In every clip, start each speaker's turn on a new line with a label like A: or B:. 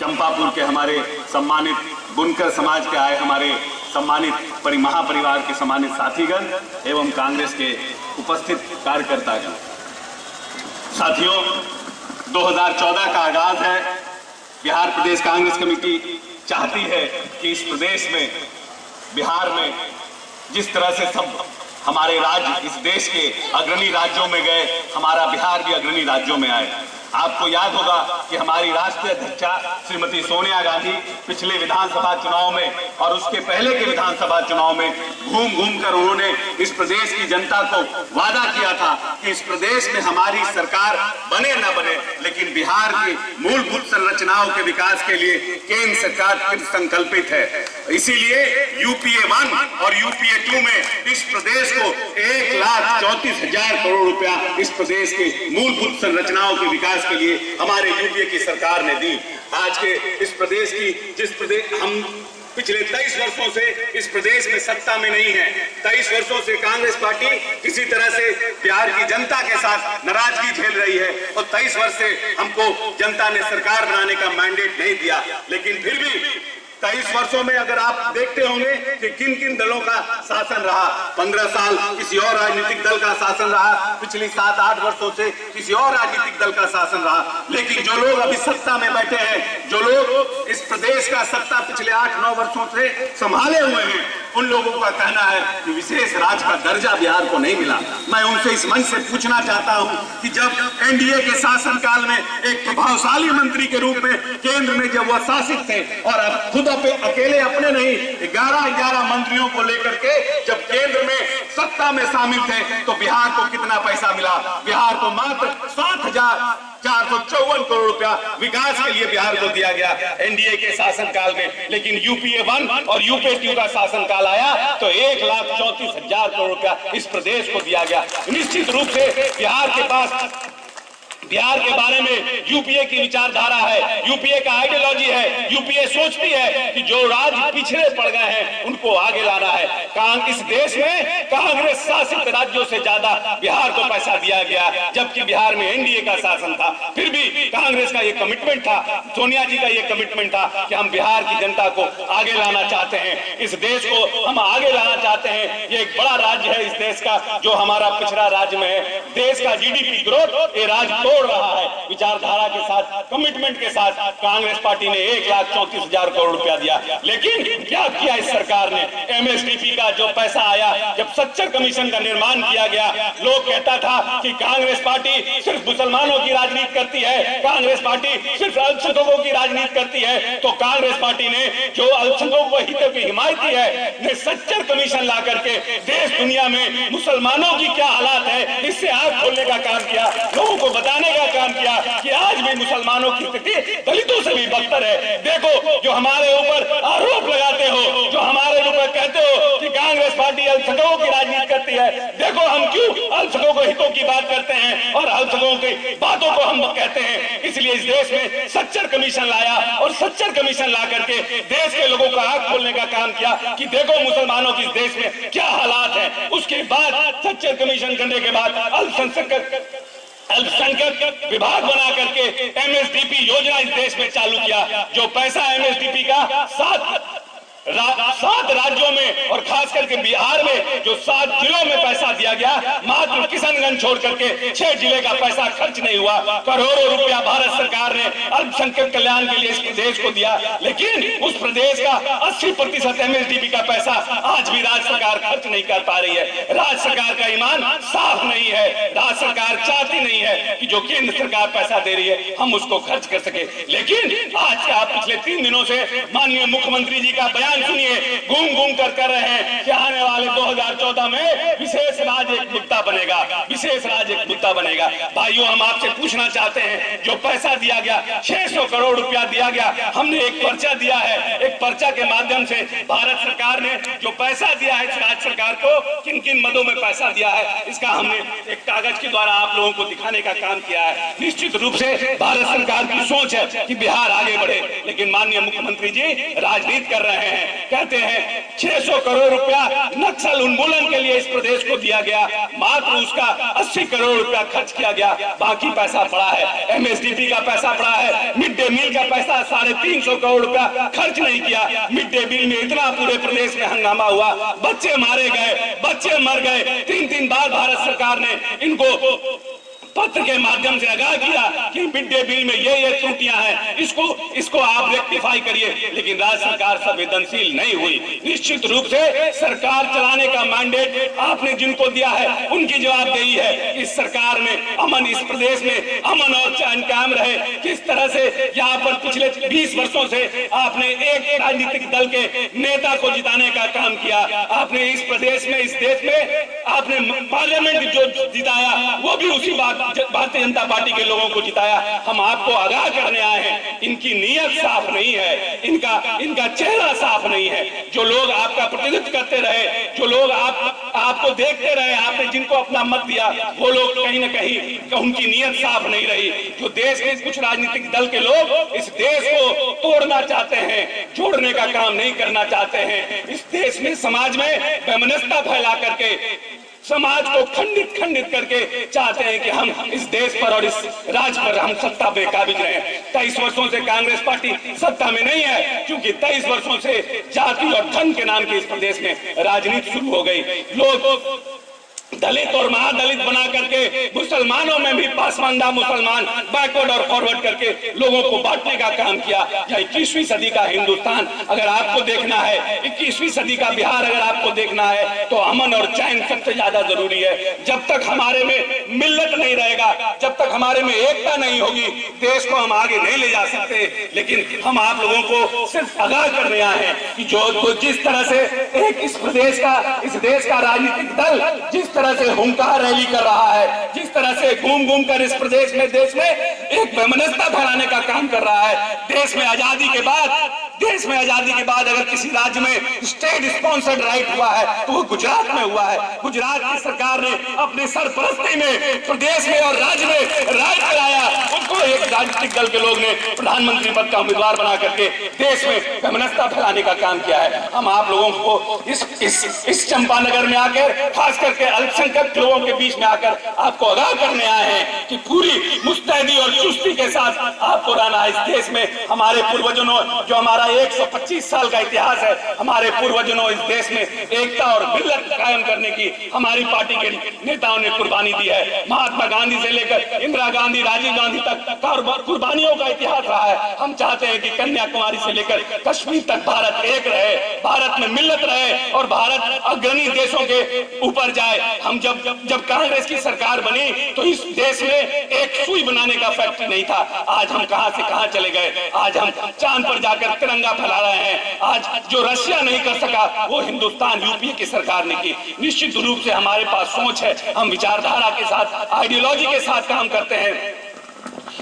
A: चंपापुर के हमारे सम्मानित बुनकर समाज के आए हमारे सम्मानित महापरिवार के सम्मानित साथीगण एवं कांग्रेस के उपस्थित कार्यकर्तागण, साथियों, 2014 का आगाज है। बिहार प्रदेश कांग्रेस कमेटी चाहती है कि इस प्रदेश में, बिहार में जिस तरह से सब हमारे राज्य इस देश के अग्रणी राज्यों में गए, हमारा बिहार भी अग्रणी राज्यों में आए। आपको याद होगा कि हमारी राष्ट्रीय अध्यक्षा श्रीमती सोनिया गांधी पिछले विधानसभा चुनाव में और उसके पहले के विधानसभा चुनाव में घूम घूम कर उन्होंने इस प्रदेश की जनता को वादा किया था कि इस प्रदेश में हमारी सरकार बने न बने, लेकिन बिहार की मूलभूत संरचनाओं के विकास के लिए केंद्र सरकार कृत संकल्पित है। इसीलिए यूपीए 1 और यूपीए 2 में इस प्रदेश को 1,34,000 करोड़ रुपया इस प्रदेश के मूलभूत संरचनाओं के विकास के लिए हमारे यूपीए की सरकार ने दी। आज के इस प्रदेश की, जिस प्रदेश हम पिछले 23 वर्षों से इस प्रदेश में सत्ता में नहीं है, 23 वर्षों से कांग्रेस पार्टी किसी तरह से बिहार की जनता के साथ नाराजगी झेल रही है और 23 वर्ष से हमको जनता ने सरकार बनाने का मैंडेट नहीं दिया। लेकिन फिर भी 23 वर्षों में अगर आप देखते होंगे कि किन किन दलों का शासन रहा, 15 साल किसी और राजनीतिक दल का शासन रहा, पिछली 7-8 वर्षों से किसी और राजनीतिक दल का शासन रहा, लेकिन जो लोग अभी सत्ता में बैठे हैं, जो लोग इस प्रदेश का सत्ता पिछले 8-9 वर्षों से संभाले हुए हैं, उन लोगों का कहना है कि विशेष राज्य का दर्जा बिहार को नहीं मिला। मैं उनसे इस मंच से पूछना चाहता हूं कि जब एनडीए के शासनकाल में एक प्रभावशाली मंत्री के रूप में केंद्र में जब वह शासित थे और अब खुद अकेले अपने नहीं 11 मंत्रियों को लेकर के जब केंद्र में सत्ता में शामिल थे, तो बिहार को कितना पैसा मिला? बिहार को मात्र 7,454 करोड़ रुपया विकास के लिए बिहार को दिया गया एनडीए के शासनकाल में। लेकिन यूपीए 1 और यूपीए 2 का शासनकाल आया तो 1,34,000 करोड़ रुपया इस प्रदेश को दिया गया। निश्चित रूप से बिहार के बारे में यूपीए की विचारधारा है, यूपीए का आइडियोलॉजी है। यूपीए सोचती है कि जो राज्य पिछड़े पड़ गए हैं उनको आगे लाना है। इस देश में कांग्रेस शासित राज्यों से ज्यादा बिहार को पैसा दिया गया, जबकि बिहार में एनडीए का शासन था। फिर भी कांग्रेस का ये कमिटमेंट था, सोनिया जी का ये कमिटमेंट था कि हम बिहार की जनता को आगे लाना चाहते हैं, इस देश को हम आगे लाना चाहते हैं। ये एक बड़ा राज्य है इस देश का, जो हमारा पिछड़ा राज्य में है। देश का जीडीपी ग्रोथ ये राज्य तोड़ रहा है। विचारधारा के साथ, कमिटमेंट के साथ कांग्रेस पार्टी ने 1,34,000 करोड़ रुपया दिया। लेकिन क्या किया इस सरकार ने? एमएसडीपी का जो पैसा आया, जब सच्चर कमीशन का निर्माण किया गया, लोग कहता था कि कांग्रेस पार्टी सिर्फ मुसलमानों की राजनीति करती है, कांग्रेस पार्टी सिर्फ अल्पसंख्यकों की राजनीति करती है। तो कांग्रेस पार्टी ने जो अल्पसंख्यकों हितों की हिमायती है, ने सच्चर कमीशन ला करके देश दुनिया में मुसलमानों की क्या हालात है इससे आंख खोलने का काम किया, लोगों को बताने का काम किया कि आज भी मुसलमानों की स्थिति दलितों से भी बदतर है। देखो, जो हमारे ऊपर आरोप लगाते हो, जो हमारे ऊपर कहते हो कि कांग्रेस पार्टी अल्पसंख्यकों की राजनीति करती है, देखो हम क्यों अल्पसंख्यकों हितों की बात करते हैं और अल्पसंख्यकों की बातों को हम कहते हैं। इसलिए इस देश में सच्चर कमीशन लाया और सच्चर कमीशन ला करके देश के लोगों का आंख खोलने का काम किया कि देखो मुसलमानों की इस देश में क्या हालात है। उसके बाद सच्चर कमीशन करने के बाद अल्पसंख्यक विभाग बना करके एमएसडीपी योजना इस देश में चालू किया। जो पैसा एमएसडीपी का 7 राज्यों में और खास करके बिहार में जो 7 जिलों में पैसा दिया गया, मात्र किशनगंज छोड़ करके 6 जिले का पैसा खर्च नहीं हुआ। करोड़ों रुपया भारत सरकार ने अल्पसंख्यक कल्याण के लिए इस प्रदेश को दिया, लेकिन उस प्रदेश का 80% एमएसडीपी का पैसा आज भी राज्य सरकार खर्च नहीं कर पा रही है। राज्य सरकार का ईमान साफ नहीं है। राज्य सरकार चाहती नहीं है कि जो केंद्र सरकार पैसा दे रही है हम उसको खर्च कर सके। लेकिन आज आप पिछले 3 दिनों से माननीय मुख्यमंत्री जी का बयान सुनिए, घूम घूम कर रहे हैं कि आने वाले 2014 में विशेष राज्य एक मुद्दा बनेगा, विशेष राज्य एक मुद्दा बनेगा। भाइयों, हम आपसे पूछना चाहते हैं, जो पैसा दिया गया 600 करोड़ रुपया दिया गया, हमने एक पर्चा दिया है, एक पर्चा के माध्यम से भारत सरकार ने जो पैसा दिया है राज्य सरकार को, किन किन मदों में पैसा दिया है, इसका हमने एक कागज के द्वारा आप लोगों को दिखाने का काम किया है। निश्चित रूप से भारत सरकार की सोच है कि बिहार आगे बढ़े, लेकिन माननीय मुख्यमंत्री जी राजनीति कर रहे हैं। कहते हैं 600 करोड़ रुपया नक्सल उन्मूलन के लिए इस प्रदेश को दिया गया, मात्र उसका 80 करोड़ रुपया खर्च किया गया, बाकी पैसा पड़ा है। एमएसडीपी का पैसा पड़ा है, मिड डे मील का पैसा 350 करोड़ रुपया खर्च नहीं किया। मिड डे मील में इतना पूरे प्रदेश में हंगामा हुआ, बच्चे मारे गए, बच्चे मर गए। 3 बार भारत सरकार ने इनको पत्र के माध्यम से आगाह किया कि मिड डे मील में ये त्रुटियां हैं, इसको आप रेक्टिफाई करिए, लेकिन राज्य सरकार संवेदनशील नहीं हुई। निश्चित रूप से सरकार चलाने का मैंडेट आपने जिनको दिया है उनकी जवाबदेही है। इस सरकार में अमन, इस प्रदेश में अमन और चैन कायम रहे। किस तरह से यहाँ पर पिछले 20 वर्षों से आपने एक राजनीतिक दल के नेता को जिताने का काम किया। आपने इस प्रदेश में, इस देश में आपने पार्लियामेंट जो जिताया वो भी उसी भारतीय जनता पार्टी के लोगों को जिताया। हम आपको आगाह करने आए हैं, इनकी नीयत साफ नहीं है, इनका चेहरा साफ नहीं है। जो लोग आपका प्रतिनिधित्व करते रहे, जो लोग आपको देखते रहे, आपने जिनको अपना मत दिया, वो लोग कहीं न कहीं उनकी नीयत साफ नहीं रही। जो देश के कुछ राजनीतिक दल के लोग इस देश को तोड़ना चाहते हैं, जोड़ने का काम नहीं करना चाहते हैं। इस देश में, समाज में वैमनस्यता फैला करके, समाज को खंडित करके चाहते हैं कि हम इस देश पर और इस राज्य पर हम सत्ता पे काबिज रहे। 23 वर्षों से कांग्रेस पार्टी सत्ता में नहीं है, क्योंकि 23 वर्षों से जाति और धन के नाम की इस प्रदेश में राजनीति शुरू हो गई। लोग दलित और महादलित बना करके, मुसलमानों में भी पासमानदा मुसलमान, बैकवर्ड और फॉरवर्ड करके लोगों को बांटने का काम किया। या 21वीं सदी का हिंदुस्तान अगर आपको देखना है, 21वीं सदी का बिहार अगर आपको देखना है, तो अमन और चैन सबसे ज्यादा जरूरी है। जब तक हमारे में मिल्लत नहीं रहेगा, जब तक हमारे में एकता नहीं होगी, देश को हम आगे नहीं ले जा सकते। लेकिन हम आप लोगों को सिर्फ आगाह करने आए हैं कि जो जिस तरह से एक इस प्रदेश का, इस देश का राजनीतिक दल जिस तरह से हुंकार रैली कर रहा है, जिस तरह से घूम कर इस प्रदेश में, देश में एक वैमनस्यता फैलाने का काम कर रहा है। देश में आजादी के बाद अगर किसी राज्य में स्टेट स्पॉन्सर्ड राइट हुआ है तो वो गुजरात में हुआ है। गुजरात की सरकार ने अपने सरपरस्ती में प्रदेश में और राज्य में राइट कराया, उनको एक राजनीतिक दल के लोग ने प्रधानमंत्री पद का उम्मीदवार बना करके देश में वैमनस्यता फैलाने का काम किया है। हम आप लोगों को इस चंपानगर में आकर, खास करके अल्पसंख्यक लोगों के बीच में आकर आपको आगाह करने आए हैं कि पूरी मुस्तैदी और चुस्ती के साथ आपको रहना है। इस देश में हमारे पूर्वजों, जो हमारा 125 साल का इतिहास है, हमारे पूर्वजों इस देश में एकता और मिल्लत कायम करने की हमारी पार्टी के नेताओं ने कुर्बानी दी है। महात्मा गांधी से लेकर इंदिरा गांधी, राजीव गांधी तक कुर्बानियों का इतिहास रहा है। हम चाहते हैं कि कन्याकुमारी से लेकर कश्मीर तक भारत एक रहे, भारत में मिल्लत रहे और भारत अग्रणी देशों के ऊपर जाए। हम जब कांग्रेस की सरकार बनी तो इस देश में एक सुई बनाने का फैक्ट्री नहीं था। आज हम कहां से कहां चले गए। आज हम चांद पर जाकर तिरंगा फैला रहे हैं। आज जो रशिया नहीं कर सका वो हिंदुस्तान, यूपीए की सरकार ने की। निश्चित रूप से हमारे पास सोच है, हम विचारधारा के साथ, आइडियोलॉजी के साथ काम करते हैं।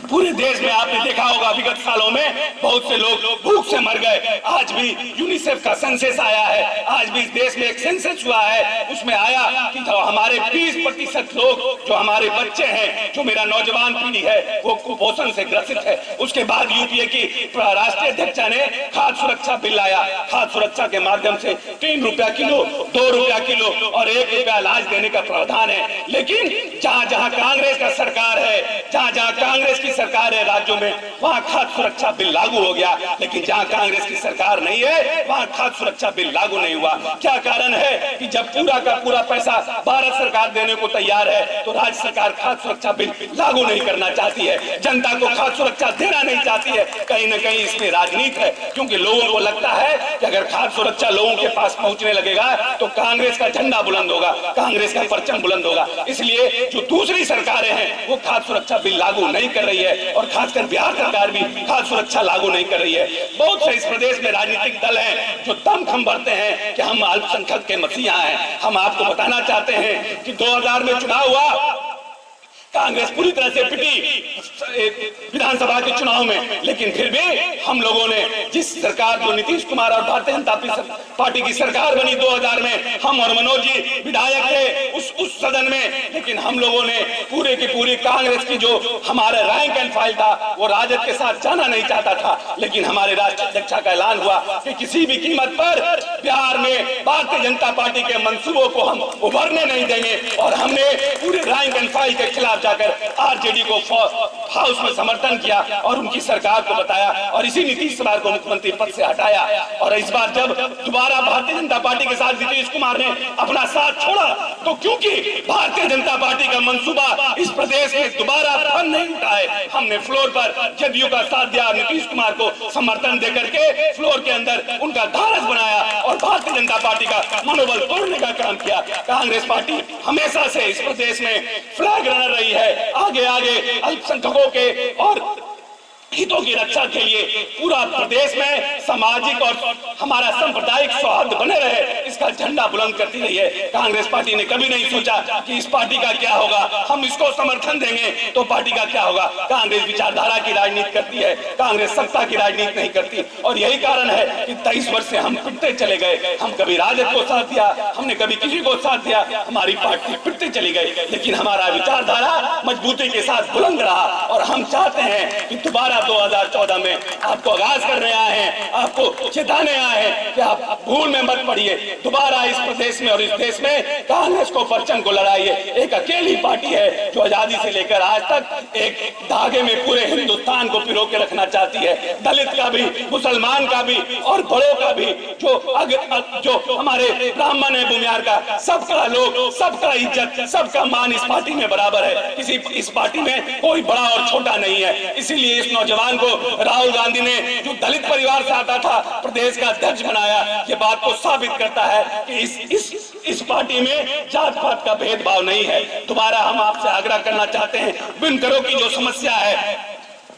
A: पूरे देश में आपने देखा होगा विगत सालों में बहुत से लोग भूख से मर गए। आज भी यूनिसेफ का सेंसस आया है, आज भी इस देश में एक सेंसस हुआ है, उसमें आया कि हमारे 20% लोग, जो हमारे बच्चे हैं, जो मेरा नौजवान पीढ़ी है, वो कुपोषण से ग्रसित है। उसके बाद यूपीए की राष्ट्रीय अध्यक्ष ने खाद्य सुरक्षा बिल लाया। खाद्य सुरक्षा के माध्यम से 3 रुपया किलो, 2 रुपया किलो और 1 रुपया अनाज देने का प्रावधान है। लेकिन जहां जहां कांग्रेस का सरकार है, जहां जहां कांग्रेस की सरकार है राज्यों में, वहां खाद्य सुरक्षा बिल लागू हो गया। लेकिन जहां कांग्रेस की सरकार नहीं है वहां खाद्य सुरक्षा बिल लागू नहीं हुआ। क्या कारण है कि जब पूरा का पूरा पैसा भारत सरकार देने को तैयार है तो राज्य सरकार खाद्य सुरक्षा बिल लागू नहीं करना चाहती है, जनता को खाद्य सुरक्षा देना नहीं चाहती है। कहीं ना कहीं इसमें राजनीति है, क्योंकि लोगों को लगता है कि अगर खाद्य सुरक्षा लोगों के पास पहुंचने लगेगा तो कांग्रेस का झंडा बुलंद होगा, कांग्रेस का परचम बुलंद होगा। इसलिए जो दूसरी सरकारें हैं वो खाद्य सुरक्षा बिल लागू नहीं कर रही है और खासकर बिहार सरकार भी खाद्य सुरक्षा लागू नहीं कर रही है। बहुत से इस प्रदेश में राजनीतिक दल हैं जो दमखम भरते हैं कि हम अल्पसंख्यक के मसीहा हैं। हम आपको बताना चाहते हैं कि 2000 में चुनाव हुआ,
B: कांग्रेस पूरी तरह से पिटी विधानसभा के चुनाव में, लेकिन फिर भी हम लोगों ने जिस सरकार को नीतीश कुमार और भारतीय जनता पार्टी की सरकार बनी 2000 में, हम और मनोज जी विधायक थे उस सदन में, लेकिन हम लोगों ने पूरे की पूरी कांग्रेस की जो हमारा रैंक एंड फाइल था वो राजद के साथ जाना नहीं चाहता था, लेकिन हमारे राष्ट्रीय अध्यक्ष का ऐलान हुआ कि किसी भी कीमत पर बिहार में भारतीय जनता पार्टी के मंसूबों को हम उभरने नहीं देंगे, और हमने पूरे रैंक एंड फाइल के खिलाफ जाकर आरजेडी को हाउस में समर्थन किया और उनकी सरकार को बताया, और इसी नीतीश कुमार को मुख्यमंत्री पद से हटाया। और इस बार जब दोबारा भारतीय जनता पार्टी के साथ नीतीश कुमार ने अपना साथ छोड़ा, तो क्योंकि भारतीय जनता पार्टी का मंसूबा इस प्रदेश में दोबारा फन नहीं उठा है, हमने फ्लोर पर जदयू का साथ दिया, नीतीश कुमार को समर्थन देकर के फ्लोर के अंदर उनका धारस बनाया और भारतीय जनता पार्टी का मनोबल तोड़ने का काम किया। कांग्रेस पार्टी हमेशा से इस प्रदेश में फ्लैग रनर रही है, आगे आगे अल्पसंख्यकों के और हितों की रक्षा के लिए पूरा प्रदेश में सामाजिक और हमारा सांप्रदायिक सौहार्द बने रहे, इसका झंडा बुलंद करती रही है। कांग्रेस पार्टी ने कभी नहीं सोचा कि इस पार्टी का क्या होगा, हम इसको समर्थन देंगे तो पार्टी का क्या होगा। कांग्रेस विचारधारा की राजनीति करती है, कांग्रेस सत्ता की राजनीति नहीं करती, और यही कारण है कि 23 वर्ष से हम पिटते चले गए। हम कभी राजद को साथ दिया, हमने कभी किसी को साथ दिया, हमारी पार्टी पिटते चली गई, लेकिन हमारा विचारधारा मजबूती के साथ बुलंद रहा। और हम चाहते हैं कि दोबारा 2014 में आपको आगाज करने आए हैं, आपको चेताने आए हैं कि आप भूल में मत पड़िए, दोबारा इस प्रदेश में और इस देश में कांग्रेस को परचम को लड़ाइए। एक अकेली पार्टी है जो आजादी से लेकर आज तक एक धागे में पूरे हिंदुस्तान को पिरो के रखना चाहती है, दलित का भी, मुसलमान का भी और बड़ों का भी, जो हमारे ब्राह्मण है, भूमियार का, सबका लोग, सबका इज्जत, सबका मान इस पार्टी में बराबर है। किसी इस पार्टी में कोई बड़ा और छोटा नहीं है। इसीलिए इस नौजवान को राहुल गांधी ने, जो दलित परिवार से आता था, प्रदेश का अध्यक्ष बनाया। ये बात को साबित करता है कि इस पार्टी में जात पात का भेदभाव नहीं है। दोबारा हम आपसे आग्रह करना चाहते हैं, बुनकरों की जो समस्या है,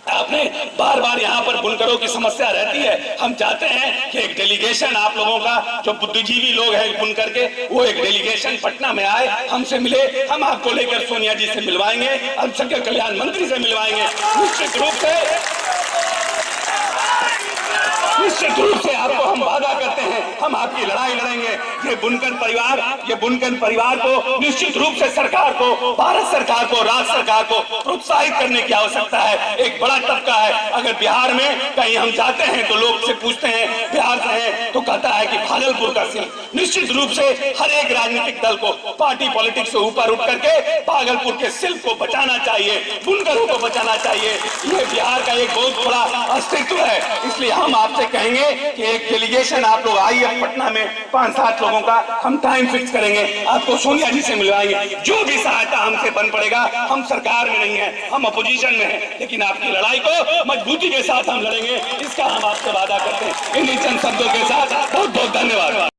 B: आपने बार बार यहाँ पर बुनकरों की समस्या रहती है, हम चाहते हैं कि एक डेलीगेशन आप लोगों का, जो बुद्धिजीवी लोग हैं बुनकर के, वो एक डेलीगेशन पटना में आए, हमसे मिले, हम आपको लेकर सोनिया जी से मिलवाएंगे, अल्पसंख्यक कल्याण मंत्री से मिलवाएंगे। निश्चित रूप से आपको हम वादा करते हैं, हम आपकी लड़ाई लड़ेंगे। ये बुनकर परिवार को निश्चित रूप से सरकार को, भारत सरकार को, राज्य सरकार को प्रोत्साहित करने की आवश्यकता है। एक बड़ा तबका है, अगर बिहार में कहीं हम जाते हैं तो लोग से पूछते हैं बिहार से हैं, तो कहता है कि भागलपुर का सिल्क। निश्चित रूप से हर एक राजनीतिक दल को पार्टी पॉलिटिक्स से ऊपर उठ करके भागलपुर के सिल्क को बचाना चाहिए, बुनकरों को बचाना चाहिए। ये बिहार का एक बहुत बड़ा अस्तित्व है, इसलिए हम आपसे कहेंगे कि एक डेलीगेशन आप लोग आइए पटना में, 5-7 लोगों का हम टाइम फिक्स करेंगे, आपको सोनिया जी से मिलवाएंगे। जो भी सहायता हमसे बन पड़ेगा, हम सरकार में नहीं है, हम अपोजिशन में हैं, लेकिन आपकी लड़ाई को मजबूती के साथ हम लड़ेंगे, इसका हम आपसे वादा करते हैं। इन चंद शब्दों के साथ बहुत बहुत धन्यवाद।